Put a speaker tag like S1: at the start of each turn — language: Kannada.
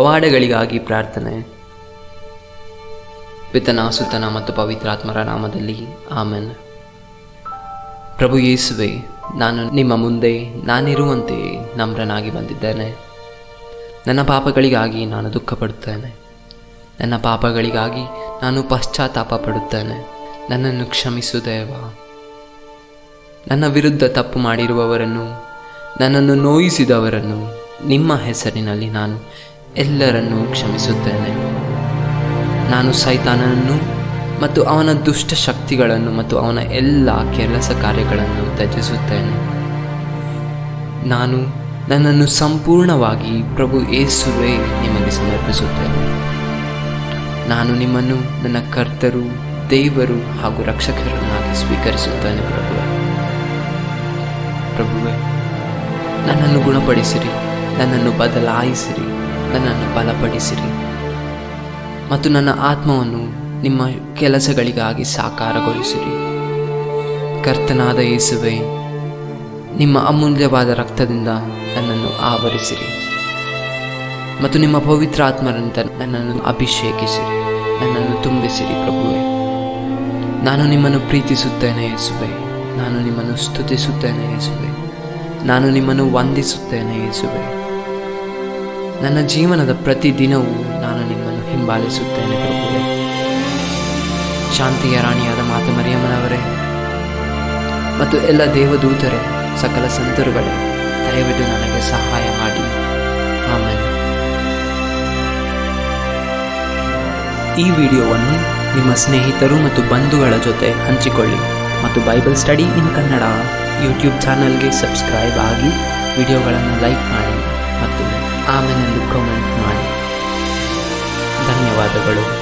S1: ಪವಾಡಗಳಿಗಾಗಿ ಪ್ರಾರ್ಥನೆ. ಪಿತನ, ಸುತನ ಮತ್ತು ಪವಿತ್ರಾತ್ಮರ ನಾಮದಲ್ಲಿ ಆಮೆನ್. ಪ್ರಭು ಯೇಸುವೆ, ನಾನು ನಿಮ್ಮ ಮುಂದೆ ನಾನಿರುವಂತೆ ನಮ್ರನಾಗಿ ಬಂದಿದ್ದೇನೆ. ನನ್ನ ಪಾಪಗಳಿಗಾಗಿ ನಾನು ದುಃಖಪಡುತ್ತೇನೆ. ನನ್ನ ಪಾಪಗಳಿಗಾಗಿ ನಾನು ಪಶ್ಚಾತ್ತಾಪ ಪಡುತ್ತೇನೆ. ನನ್ನನ್ನು ಕ್ಷಮಿಸು ದೇವ. ನನ್ನ ವಿರುದ್ಧ ತಪ್ಪು ಮಾಡಿರುವವರನ್ನು, ನನ್ನನ್ನು ನೋಯಿಸಿದವರನ್ನು ನಿಮ್ಮ ಹೆಸರಿನಲ್ಲಿ ನಾನು ಎಲ್ಲರನ್ನೂ ಕ್ಷಮಿಸುತ್ತೇನೆ. ನಾನು ಸೈತಾನನನ್ನು ಮತ್ತು ಅವನ ದುಷ್ಟ ಶಕ್ತಿಗಳನ್ನು ಮತ್ತು ಅವನ ಎಲ್ಲ ಕೆಲಸ ಕಾರ್ಯಗಳನ್ನು ತ್ಯಜಿಸುತ್ತೇನೆ. ನಾನು ನನ್ನನ್ನು ಸಂಪೂರ್ಣವಾಗಿ ಪ್ರಭು ಯೇಸುವೇ ನಿಮಗೆ ಸಮರ್ಪಿಸುತ್ತೇನೆ. ನಾನು ನಿಮ್ಮನ್ನು ನನ್ನ ಕರ್ತರು, ದೇವರು ಹಾಗೂ ರಕ್ಷಕರನ್ನಾಗಿ ಸ್ವೀಕರಿಸುತ್ತೇನೆ. ಪ್ರಭುವೇ, ನನ್ನನ್ನು ಗುಣಪಡಿಸಿರಿ, ನನ್ನನ್ನು ಬದಲಾಯಿಸಿರಿ, ನನ್ನನ್ನು ಬಲಪಡಿಸಿರಿ ಮತ್ತು ನನ್ನ ಆತ್ಮವನ್ನು ನಿಮ್ಮ ಕೆಲಸಗಳಿಗಾಗಿ ಸಾಕಾರಗೊಳಿಸಿರಿ. ಕರ್ತನಾದ ಯೇಸುವೇ, ನಿಮ್ಮ ಅಮೂಲ್ಯವಾದ ರಕ್ತದಿಂದ ನನ್ನನ್ನು ಆವರಿಸಿರಿ ಮತ್ತು ನಿಮ್ಮ ಪವಿತ್ರಾತ್ಮರಂತ ನನ್ನನ್ನು ಅಭಿಷೇಕಿಸಿರಿ, ನನ್ನನ್ನು ತುಂಬಿಸಿರಿ. ಪ್ರಭುವೇ, ನಾನು ನಿಮ್ಮನ್ನು ಪ್ರೀತಿಸುತ್ತೇನೆ ಯೇಸುವೇ. ನಾನು ನಿಮ್ಮನ್ನು ಸ್ತುತಿಸುತ್ತೇನೆ ಯೇಸುವೇ. ನಾನು ನಿಮ್ಮನ್ನು ವಂದಿಸುತ್ತೇನೆ ಯೇಸುವೇ. ನನ್ನ ಜೀವನದ ಪ್ರತಿದಿನವೂ ನಾನು ನಿಮ್ಮನ್ನು ಹಿಂಬಾಲಿಸುತ್ತೇನೆ ಪ್ರಭುವೇ. ಶಾಂತಿಯ ರಾಣಿಯಾದ ಮಾತೆ ಮರಿಯಮ್ಮನವರೇ ಮತ್ತು ಎಲ್ಲ ದೇವದೂತರೇ, ಸಕಲ ಸಂತರುಗಳೇ, ದಯವಿಟ್ಟು ನನಗೆ ಸಹಾಯ ಮಾಡಿ. ಆಮೆನ್. ಈ ವಿಡಿಯೋವನ್ನು ನಿಮ್ಮ ಸ್ನೇಹಿತರು ಮತ್ತು ಬಂಧುಗಳ ಜೊತೆ ಹಂಚಿಕೊಳ್ಳಿ ಮತ್ತು Bible study in Kannada YouTube ಚಾನಲ್ಗೆ ಸಬ್ಸ್ಕ್ರೈಬ್ ಆಗಿ ವಿಡಿಯೋಗಳನ್ನು ಲೈಕ್ ಮಾಡಿ ಮತ್ತು ಆಮೇಲೆ ಕಾಮೆಂಟ್ ಮಾಡಿ. ಧನ್ಯವಾದಗಳು.